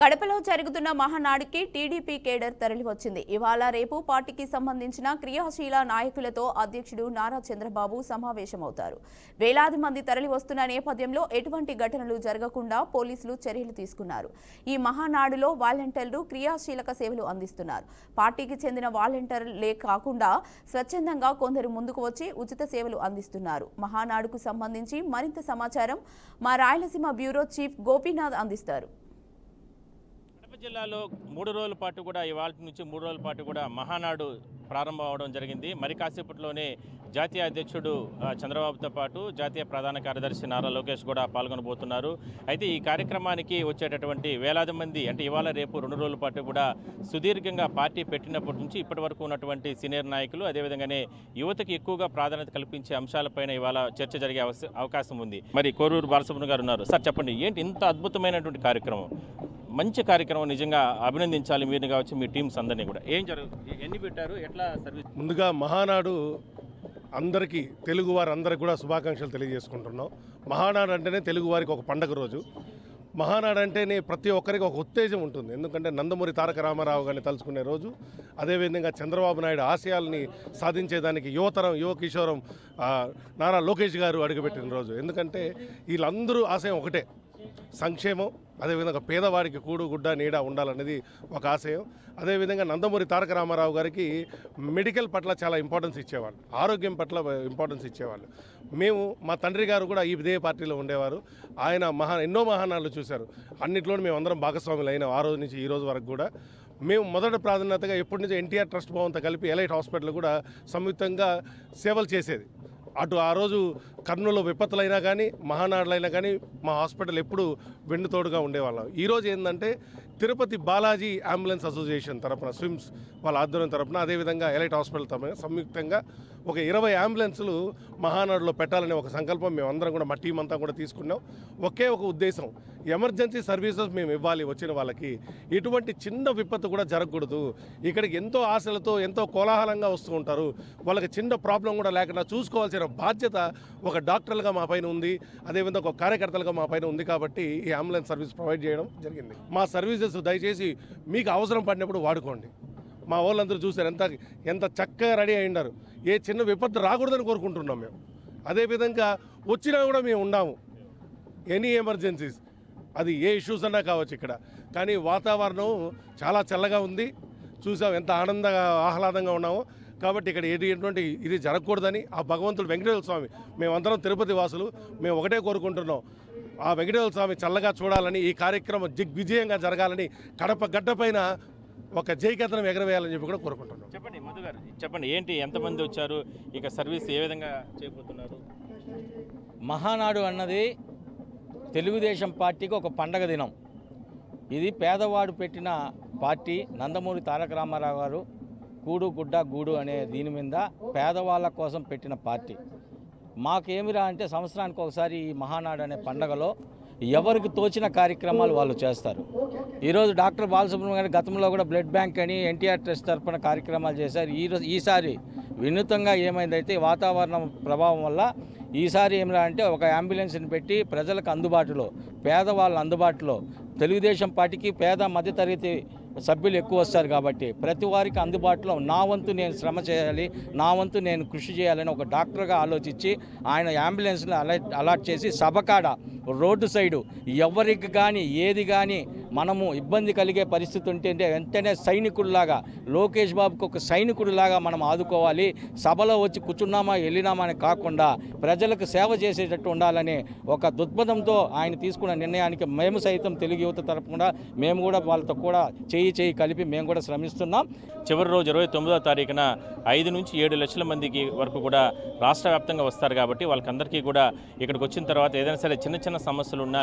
కడపలో జరుగుతున్న మహానాడుకి TDP cadre తరలివచ్చింది. ఇవాళ రేపు పార్టీకి సంబంధించిన క్రియాశీల నాయకులతో అధ్యక్షుడు నారా చంద్రబాబు సమావేశమవుతారు. వేలాది మంది తరలివస్తున్న నేపథ్యంలో ఎటువంటి ఘటనలు జరగకుండా పోలీసులు చర్యలు తీసుకున్నారు. ఈ మహానాడులో వాలంటీర్లు క్రియాశీలక సేవలు అందిస్తున్నారు. పార్టీకి చెందిన వాలంటీర్లే కాకుండా స్వచ్ఛందంగా కొందరు ముందుకు వచ్చి ఉచిత సేవలు అందిస్తున్నారు. మహానాడుకు సంబంధించి మరింత సమాచారం మా రాయలసీమ బ్యూరో చీఫ్ గోపీనాథ్ అందిస్తారు. జిల్లాలో 3 రోజుల పాటు కూడా ఇవాళ నుంచి 3 రోజుల పాటు కూడా మహానాడు ప్రారంభం అవడం జరిగింది. మరి కాసేపట్లోనే జాతీయ అధ్యక్షుడు చంద్రబాబుతో పాటు జాతీయ ప్రధాన కార్యదర్శి నారా లోకేష్ కూడా పాల్గొనబోతున్నారు. అయితే ఈ కార్యక్రమానికి వచ్చేటటువంటి వేలాది మంది అంటే ఇవాళ రేపు 2 రోజుల పాటు కూడా సుదీర్ఘంగా పార్టీ పెట్టినప్పటి నుంచి ఇప్పటి వరకు ఉన్నటువంటి సీనియర్ నాయకులు అదేవిధంగానే యువతకి ఎక్కువగా ప్రాధాన్యత కల్పించే అంశాలపైన ఇవాళ చర్చ జరిగే అవకాశం ఉంది. మరి కోరూరు బాలసుబ్రహ్మణ్యం గారు ఉన్నారు. సార్ చెప్పండి, ఏంటి ఇంత అద్భుతమైనటువంటి కార్యక్రమం? మంచి కార్యక్రమం, నిజంగా అభినందించాలి మీరు కావచ్చు, మీ టీమ్స్ అందరినీ కూడా. ఎన్ని పెట్టారు, ఎట్లా సర్వీస్? ముందుగా మహానాడు అందరికీ, తెలుగు వారందరికీ కూడా శుభాకాంక్షలు తెలియజేసుకుంటున్నాం. మహానాడు అంటేనే తెలుగు వారికి ఒక పండగ రోజు. మహానాడు అంటేనే ప్రతి ఒక్కరికి ఒక ఉత్తేజం ఉంటుంది. ఎందుకంటే నందమూరి తారక రామారావు గారిని తలుచుకునే రోజు, అదేవిధంగా చంద్రబాబు నాయుడు ఆశయాల్ని సాధించేదానికి యువతరం యువ కిషోరం నారా లోకేష్ గారు అడుగుపెట్టిన రోజు. ఎందుకంటే వీళ్ళందరూ ఆశయం ఒకటే, సంక్షేమం, అదేవిధంగా పేదవాడికి కూడు గుడ్డ నీడ ఉండాలనేది ఒక ఆశయం. అదేవిధంగా నందమూరి తారక రామారావు గారికి మెడికల్ పట్ల చాలా ఇంపార్టెన్స్ ఇచ్చేవాళ్ళు, ఆరోగ్యం పట్ల ఇంపార్టెన్స్ ఇచ్చేవాళ్ళు. మేము, మా తండ్రి గారు కూడా ఇదే పార్టీలో ఉండేవారు. ఆయన ఎన్నో మహానాళ్ళు చూశారు. అన్నింటిలో మేము అందరం భాగస్వాములు అయినాం. ఆ రోజు నుంచి ఈ రోజు వరకు కూడా మేము మొదటి ప్రాధాన్యతగా ఎప్పటి నుంచి ఎన్టీఆర్ ట్రస్ట్ భవన్తో కలిపి ఎలైట్ హాస్పిటల్ కూడా సంయుక్తంగా సేవలు చేసేది. అటు ఆ రోజు కర్నూలు విపత్తులైనా కానీ మహానాడులైనా కానీ మా హాస్పిటల్ ఎప్పుడు వెన్నుతోడుగా ఉండేవాళ్ళం. ఈరోజు ఏంటంటే తిరుపతి బాలాజీ అంబులెన్స్ అసోసియేషన్ తరఫున, స్విమ్స్ వాళ్ళ ఆధ్వర్యం తరఫున, అదేవిధంగా ఎలైట్ హాస్పిటల్ తరఫున సంయుక్తంగా ఒక 20 అంబులెన్సులు మహానాడులో పెట్టాలనే ఒక సంకల్పం మేమందరం కూడా, మా టీం అంతా కూడా తీసుకున్నాం. ఒకే ఒక ఉద్దేశం, ఎమర్జెన్సీ సర్వీసెస్ మేము ఇవ్వాలి వచ్చిన వాళ్ళకి. ఇటువంటి చిన్న విపత్తు కూడా జరగకూడదు. ఇక్కడికి ఎంతో ఆశలతో ఎంతో కోలాహలంగా వస్తూ ఉంటారు. వాళ్ళకి చిన్న ప్రాబ్లం కూడా లేకుండా చూసుకోవాల్సిన బాధ్యత ఒక డాక్టర్లుగా మా పైన ఉంది, అదేవిధంగా ఒక కార్యకర్తలుగా మా పైన ఉంది. కాబట్టి ఈ అంబులెన్స్ సర్వీస్ ప్రొవైడ్ చేయడం జరిగింది. మా సర్వీసెస్ దయచేసి మీకు అవసరం పడినప్పుడు వాడుకోండి. మా వాళ్ళందరూ చూశారు ఎంత చక్కగా రెడీ అయ్యారు. ఏ చిన్న విపత్తు రాకూడదని కోరుకుంటున్నాం మేము. అదేవిధంగా వచ్చినా కూడా మేము ఉన్నాము, ఎనీ ఎమర్జెన్సీస్, అది ఏ ఇష్యూస్ అన్నా కావచ్చు ఇక్కడ. కానీ వాతావరణం చాలా చల్లగా ఉంది, చూసాం ఎంత ఆహ్లాదంగా ఉన్నామో. కాబట్టి ఇక్కడ ఎటువంటి ఇది జరగకూడదని ఆ భగవంతుడు వెంకటేశ్వర స్వామి, మేమందరం తిరుపతి వాసులు, మేము ఒకటే కోరుకుంటున్నాం, ఆ వెంకటేశ్వర స్వామి చల్లగా చూడాలని, ఈ కార్యక్రమం దిగ్విజయంగా జరగాలని, కడప గడ్డపైన ఒక జైకథనం ఎగరవేయాలని చెప్పి కూడా కోరుకుంటున్నాం. చెప్పండి మధు గారు, చెప్పండి ఏంటి, ఎంతమంది వచ్చారు, ఇక సర్వీస్ ఏ విధంగా చేయబోతున్నారు? మహానాడు అన్నది తెలుగుదేశం పార్టీకి ఒక పండగ దినం. ఇది పేదవాడు పెట్టిన పార్టీ. నందమూరి తారక రామారావు గారు కూడు గుడ్డ గూడు అనే దీని మీద పేదవాళ్ళ కోసం పెట్టిన పార్టీ. మాకేమిరా అంటే సంవత్సరానికి ఒకసారి ఈ మహానాడు అనే పండగలో ఎవరికి తోచిన కార్యక్రమాలు వాళ్ళు చేస్తారు. ఈరోజు డాక్టర్ బాలసుబ్రహ్మణ్యం గారు గతంలో కూడా బ్లడ్ బ్యాంక్ అని ఎన్టీఆర్ ట్రస్ట్ తరఫున కార్యక్రమాలు చేశారు. ఈసారి వినూతంగా ఏమైందైతే వాతావరణం ప్రభావం వల్ల ఈసారి ఏమిరా అంటే ఒక అంబులెన్స్ని పెట్టి ప్రజలకు అందుబాటులో, పేదవాళ్ళ అందుబాటులో, తెలుగుదేశం పార్టీకి పేద మధ్యతరగతి సభ్యులు ఎక్కువ వస్తారు కాబట్టి ప్రతి వారికి అందుబాటులో నా వంతు నేను శ్రమ చేయాలి, నా వంతు నేను కృషి చేయాలని ఒక డాక్టర్గా ఆలోచించి ఆయన అంబులెన్స్ని అలాట్ చేసి సభకాడ రోడ్డు సైడు ఎవరికి కానీ ఏది కానీ మనము ఇబ్బంది కలిగే పరిస్థితి ఉంటే వెంటనే సైనికుడిలాగా, లోకేష్ బాబుకి ఒక సైనికుడిలాగా మనం ఆదుకోవాలి. సభలో వచ్చి కూర్చున్నామా వెళ్ళినామా అని కాకుండా ప్రజలకు సేవ చేసేటట్టు ఉండాలని ఒక దృక్పథంతో ఆయన తీసుకున్న నిర్ణయానికి మేము సైతం తెలుగు యువత తరపున మేము కూడా వాళ్ళతో కూడా చేయి కలిపి మేము కూడా శ్రమిస్తున్నాం. చివరి రోజు 29వ తారీఖున 5 నుంచి 7 లక్షల మందికి వరకు కూడా రాష్ట్ర వ్యాప్తంగా వస్తారు. కాబట్టి వాళ్ళకందరికీ కూడా ఇక్కడికి వచ్చిన తర్వాత ఏదైనా సరే చిన్న సమస్యలు ఉన్నా